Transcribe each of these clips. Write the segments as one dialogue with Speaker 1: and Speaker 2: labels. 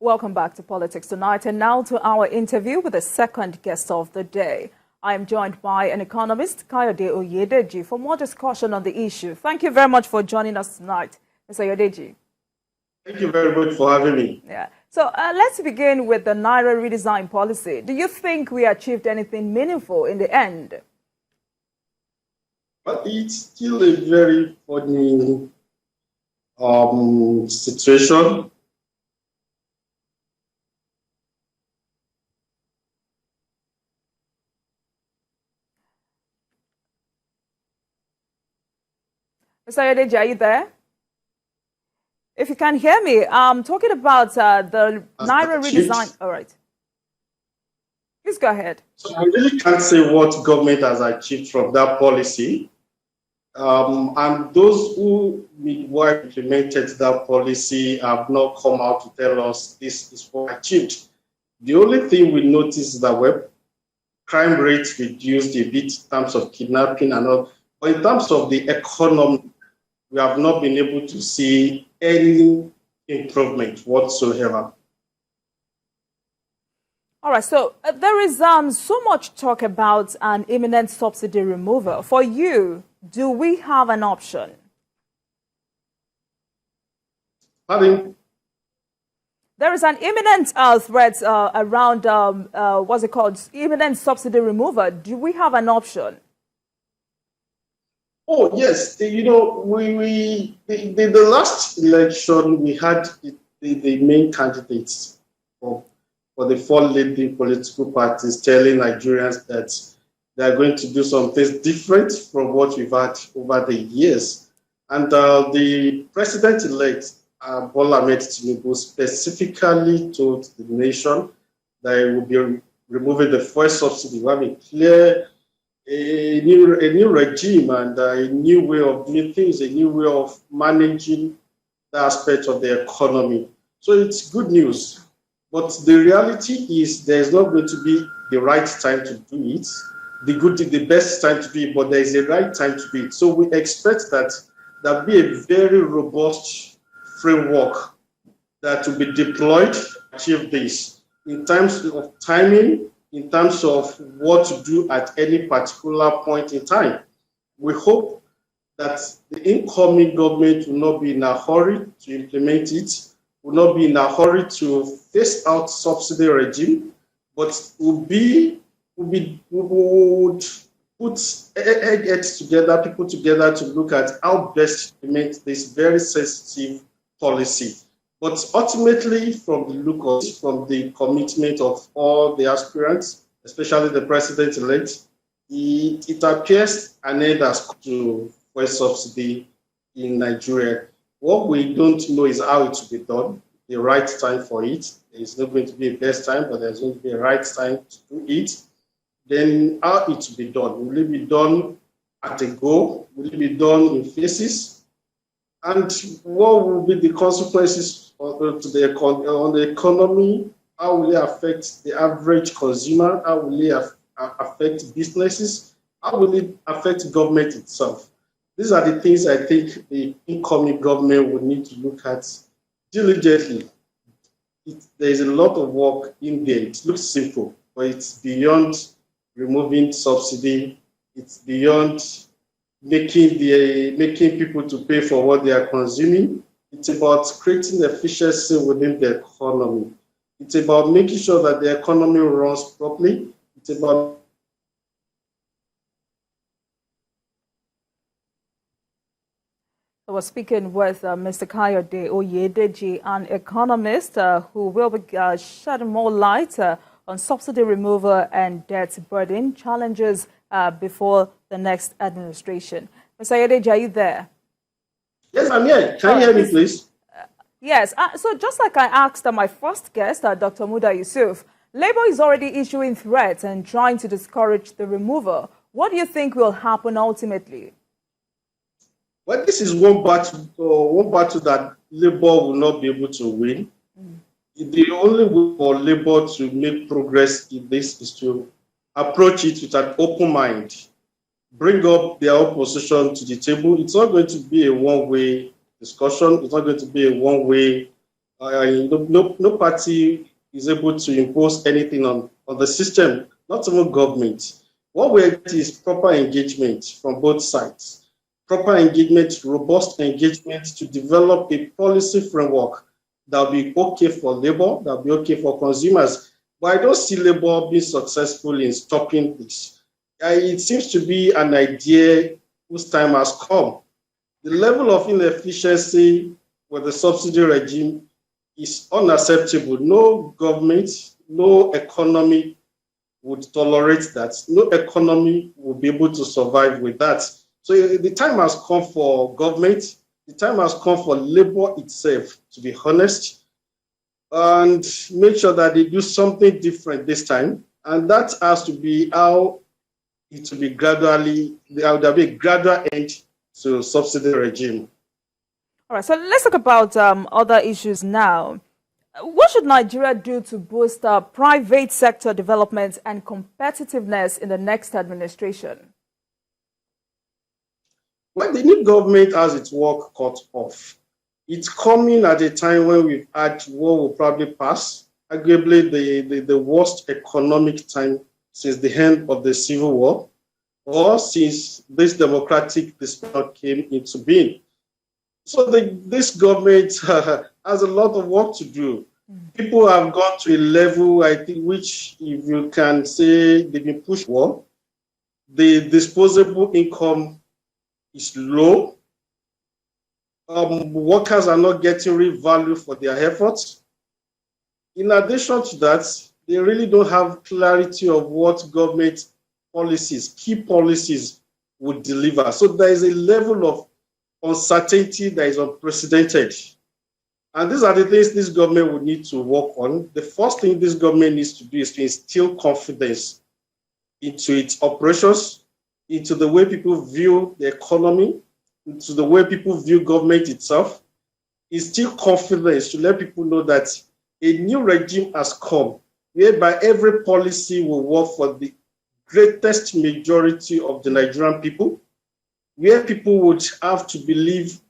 Speaker 1: Welcome back to Politics Tonight, and now to our interview with the second guest of the day. I am joined by an economist, Kayode Oyedeji, for more discussion on the issue. Thank you very much for joining us tonight, Mr. Oyedeji.
Speaker 2: Thank you very much for having me.
Speaker 1: Yeah. So let's begin with the Naira redesign policy. Do you think we achieved anything meaningful in the end?
Speaker 2: But it's still a very funny situation.
Speaker 1: Mr. Oyedeji, are you there? If you can hear me, I'm talking about the Naira redesign. All right. Please go ahead.
Speaker 2: So I really can't say what government has achieved from that policy. And those who implemented that policy have not come out to tell us this is what achieved. The only thing we noticed is that crime rates reduced a bit in terms of kidnapping and all. But in terms of the economy, we have not been able to see any improvement whatsoever.
Speaker 1: All right, so there is so much talk about an imminent subsidy removal. For you, do we have an option?
Speaker 2: Pardon?
Speaker 1: There is an imminent threat around, what's it called, imminent subsidy removal. Do we have an option?
Speaker 2: Oh, yes. The last election, we had the main candidates for the four leading political parties telling Nigerians that they are going to do some things different from what we've had over the years. And the president-elect, Bola Ahmed Tinubu, specifically told the nation that he will be removing the fuel subsidy. We have a clear a new regime and a new way of doing things, a new way of managing the aspect of the economy. So it's good news. But the reality is there's not going to be the right time to do it, the best time to do it, but there is a right time to do it. So we expect that there'll be a very robust framework that will be deployed to achieve this in terms of timing, in terms of what to do at any particular point in time. We hope that the incoming government will not be in a hurry to implement it, will not be in a hurry to phase out subsidy regime, but would put heads together, people together to look at how best to implement this very sensitive policy. But ultimately, from the look of it, from the commitment of all the aspirants, especially the president-elect, it appears an end has come to fuel subsidy in Nigeria. What we don't know is how it will be done, the right time for it. It's not going to be a best time, but there's going to be a right time to do it. Then how it will be done. Will it be done at a go? Will it be done in phases? And what will be the consequences on the economy? How will it affect the average consumer? How will it affect businesses? How will it affect government itself? These are the things I think the incoming government would need to look at diligently. There is a lot of work in there. It looks simple, but it's beyond removing subsidy. It's beyond making people to pay for what they are consuming. It's about creating efficiency within the economy. It's about making sure that the economy runs properly. It's about
Speaker 1: I was speaking with Mr. Kayode Oyedeji, an economist who will be shedding more light on subsidy removal and debt burden challenges before the next administration. Mr. Oyedeji, are you there?
Speaker 2: Yes, I'm here. Can you hear me, please?
Speaker 1: Yes. So just like I asked my first guest, Dr. Muda Yusuf, Labour is already issuing threats and trying to discourage the removal. What do you think will happen ultimately?
Speaker 2: Well, this is one battle that Labour will not be able to win. The only way for Labour to make progress in this is to approach it with an open mind, bring up their opposition to the table. It's not going to be a one-way discussion. It's not going to be a one-way No party is able to impose anything on the system, not even government. What we get is proper engagement from both sides, proper engagement, robust engagement to develop a policy framework that will be okay for labor, that will be okay for consumers. But I don't see labor being successful in stopping this. It seems to be an idea whose time has come. The level of inefficiency with the subsidy regime is unacceptable. No government, no economy would tolerate that. No economy will be able to survive with that. So the time has come for government, the time has come for labor itself to be honest and make sure that they do something different this time. And that has to be how it will be gradually, there will be a gradual end to subsidy regime.
Speaker 1: All right, so let's talk about other issues now. What should Nigeria do to boost private sector development and competitiveness in the next administration?
Speaker 2: Well, the new government has its work cut off. It's coming at a time when we've had what will probably pass, arguably the worst economic time since the end of the Civil War or since this democratic dispute came into being. So this government has a lot of work to do. People have gone to a level, I think, which, if you can say, they've been pushed for. The disposable income is low. Workers are not getting real value for their efforts. In addition to that, they really don't have clarity of what government policies, key policies, would deliver. So there is a level of uncertainty that is unprecedented. And these are the things this government would need to work on. The first thing this government needs to do is to instill confidence into its operations, into the way people view the economy, into the way people view government itself. Instill confidence to let people know that a new regime has come, whereby every policy will work for the greatest majority of the Nigerian people, where people would have to believe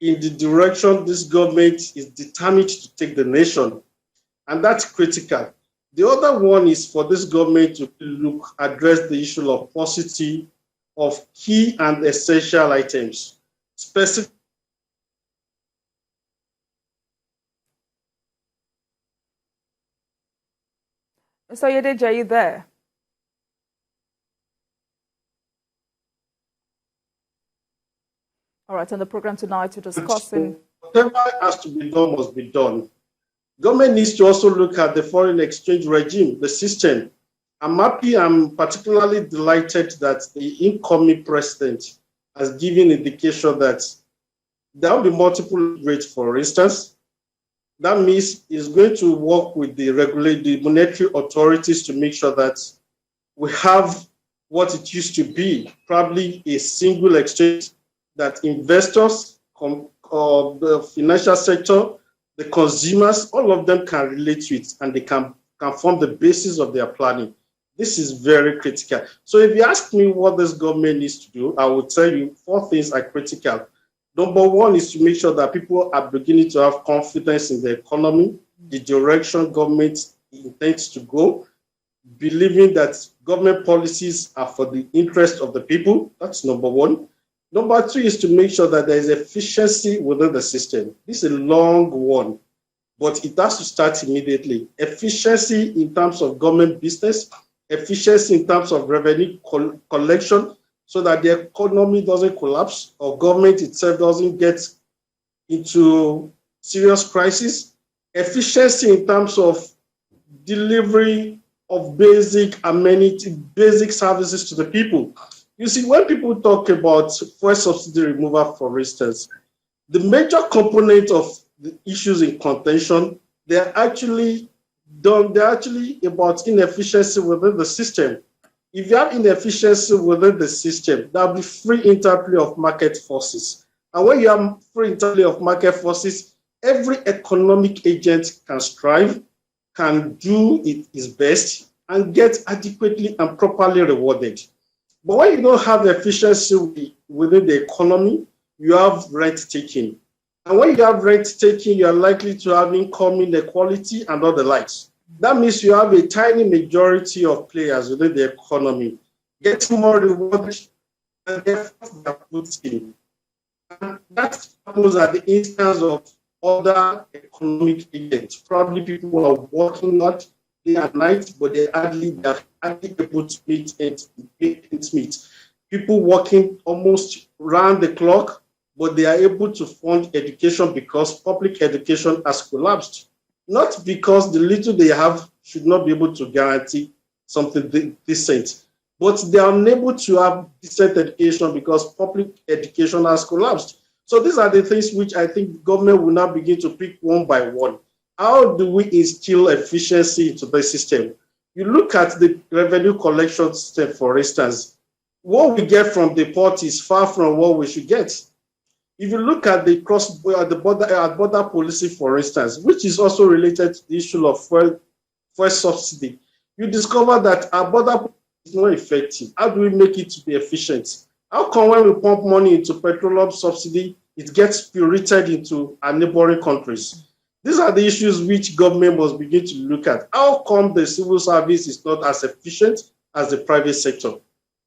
Speaker 2: in the direction this government is determined to take the nation. And that's critical. The other one is for this government to address the issue of paucity of key and essential items. Specific.
Speaker 1: So Oyedeji, are you there? All right, on the program tonight, we're discussing.
Speaker 2: Whatever has to be done must be done. Government needs to also look at the foreign exchange regime, the system. I'm particularly delighted that the incoming president has given indication that there will be multiple rates, for instance. That means he's going to work with the monetary authorities to make sure that we have what it used to be, probably a single exchange that investors, the financial sector, the consumers, all of them can relate to it and they can form the basis of their planning. This is very critical. So if you ask me what this government needs to do, I will tell you 4 things are critical. Number 1 is to make sure that people are beginning to have confidence in the economy, the direction government intends to go, believing that government policies are for the interest of the people. That's number 1. Number 2 is to make sure that there is efficiency within the system. This is a long one, but it has to start immediately. Efficiency in terms of government business, efficiency in terms of revenue collection, so that the economy doesn't collapse or government itself doesn't get into serious crisis. Efficiency in terms of delivery of basic amenity, basic services to the people. You see, when people talk about fuel subsidy removal, for instance, the major component of the issues in contention, they're actually about inefficiency within the system. If you have inefficiency within the system, there will be free interplay of market forces. And when you have free interplay of market forces, every economic agent can strive, can do its best, and get adequately and properly rewarded. But when you don't have efficiency within the economy, you have rent taking. And when you have rent taking, you are likely to have income inequality and all the likes. That means you have a tiny majority of players within the economy getting more rewarded than the effort they are putting. And that happens at the instance of other economic agents, probably people who are working not day and night, but they are hardly able to meet ends meet. People working almost round the clock, but they are able to fund education because public education has collapsed. Not because the little they have should not be able to guarantee something decent, but they are unable to have decent education because public education has collapsed. So these are the things which I think government will now begin to pick one by one. How do we instill efficiency into the system? You look at the revenue collection system, for instance, what we get from the port is far from what we should get. If you look at the border policy, for instance, which is also related to the issue of fuel subsidy, you discover that our border policy is not effective. How do we make it to be efficient? How come when we pump money into petroleum subsidy, it gets spirited into our neighboring countries? These are the issues which government must begin to look at. How come the civil service is not as efficient as the private sector?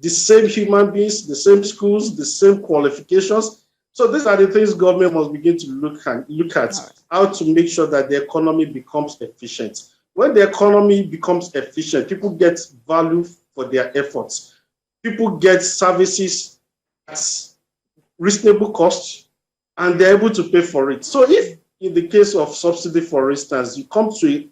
Speaker 2: The same human beings, the same schools, the same qualifications. So these are the things government must begin to look at how to make sure that the economy becomes efficient. When the economy becomes efficient, people get value for their efforts. People get services at reasonable cost, and they're able to pay for it. So if in the case of subsidy, for instance, you come to a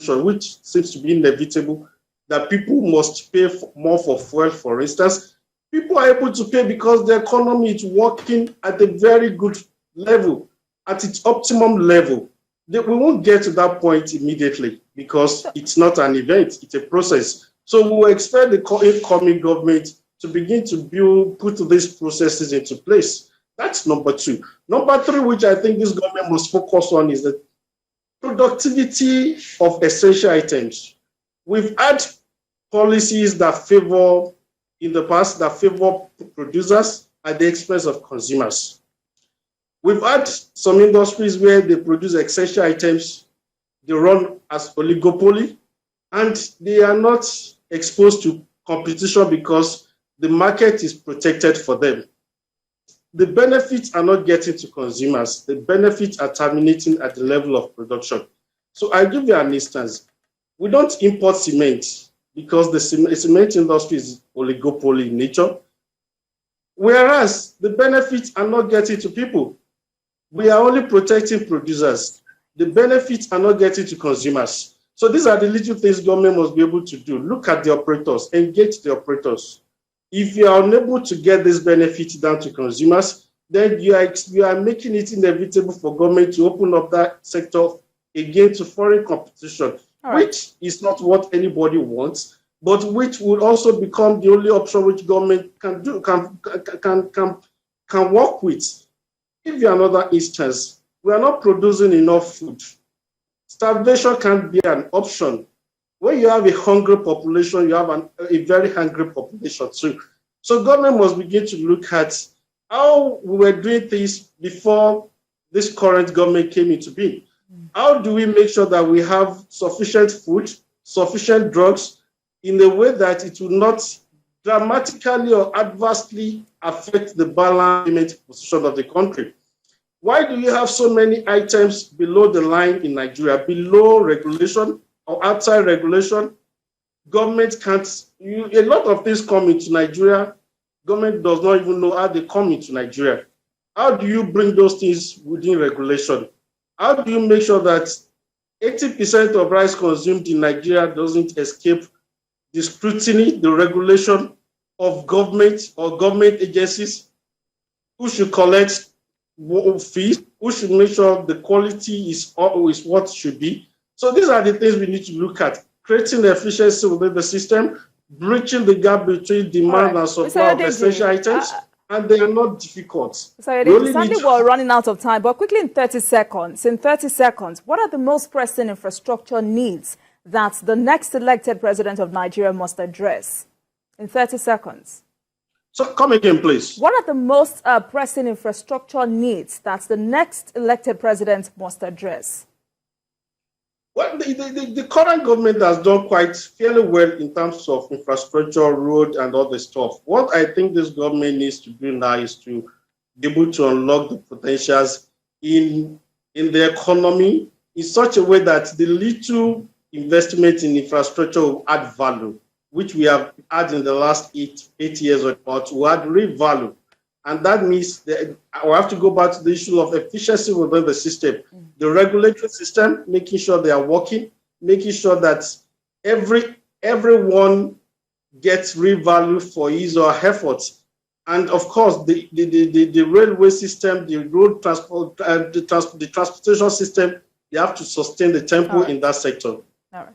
Speaker 2: conclusion which seems to be inevitable, that people must pay more for fuel, for instance, people are able to pay because the economy is working at a very good level, at its optimum level. We won't get to that point immediately because it's not an event, it's a process. So we will expect the incoming government to begin to put these processes into place. That's number two. Number three, which I think this government must focus on, is the productivity of essential items. We've had policies that favor, in the past, that favor producers at the expense of consumers. We've had some industries where they produce essential items, they run as oligopoly, and they are not exposed to competition because the market is protected for them. The benefits are not getting to consumers. The benefits are terminating at the level of production. So I'll give you an instance. We don't import cement because the cement industry is oligopoly in nature, whereas the benefits are not getting to people. We are only protecting producers. The benefits are not getting to consumers. So these are the little things government must be able to do. Look at the operators, engage the operators. If you are unable to get this benefit down to consumers, then you are making it inevitable for government to open up that sector again to foreign competition, which is not what anybody wants, but which will also become the only option which government can work with. Give you another instance, we are not producing enough food. Starvation can't be an option. When you have a hungry population, you have a very hungry population too. So government must begin to look at how we were doing things before this current government came into being. How do we make sure that we have sufficient food, sufficient drugs, in a way that it will not dramatically or adversely affect the balance position of the country? Why do you have so many items below the line in Nigeria, below regulation or outside regulation? Government can't, a lot of things come into Nigeria, government does not even know how they come into Nigeria. How do you bring those things within regulation? How do you make sure that 80% of rice consumed in Nigeria doesn't escape the scrutiny, the regulation of government or government agencies who should collect fees, who should make sure the quality is always what it should be? So these are the things we need to look at. Creating efficiency within the system, bridging the gap between demand and supply of essential items, and they are not difficult.
Speaker 1: Sadly, we're running out of time, but quickly in 30 seconds, what are the most pressing infrastructure needs that the next elected president of Nigeria must address? In 30 seconds.
Speaker 2: So come again, please.
Speaker 1: What are the most pressing infrastructure needs that the next elected president must address?
Speaker 2: Well, the current government has done quite fairly well in terms of infrastructure, road, and all the stuff. What I think this government needs to do now is to be able to unlock the potentials in the economy in such a way that the little investment in infrastructure will add value, which we have had in the last eight years or about, will add real value. And that means that we have to go back to the issue of efficiency within the system, the regulatory system, making sure they are working, making sure that everyone gets real value for his or her efforts. And of course, the railway system, the road transport, the transportation system, you have to sustain the tempo in that sector.
Speaker 1: All right.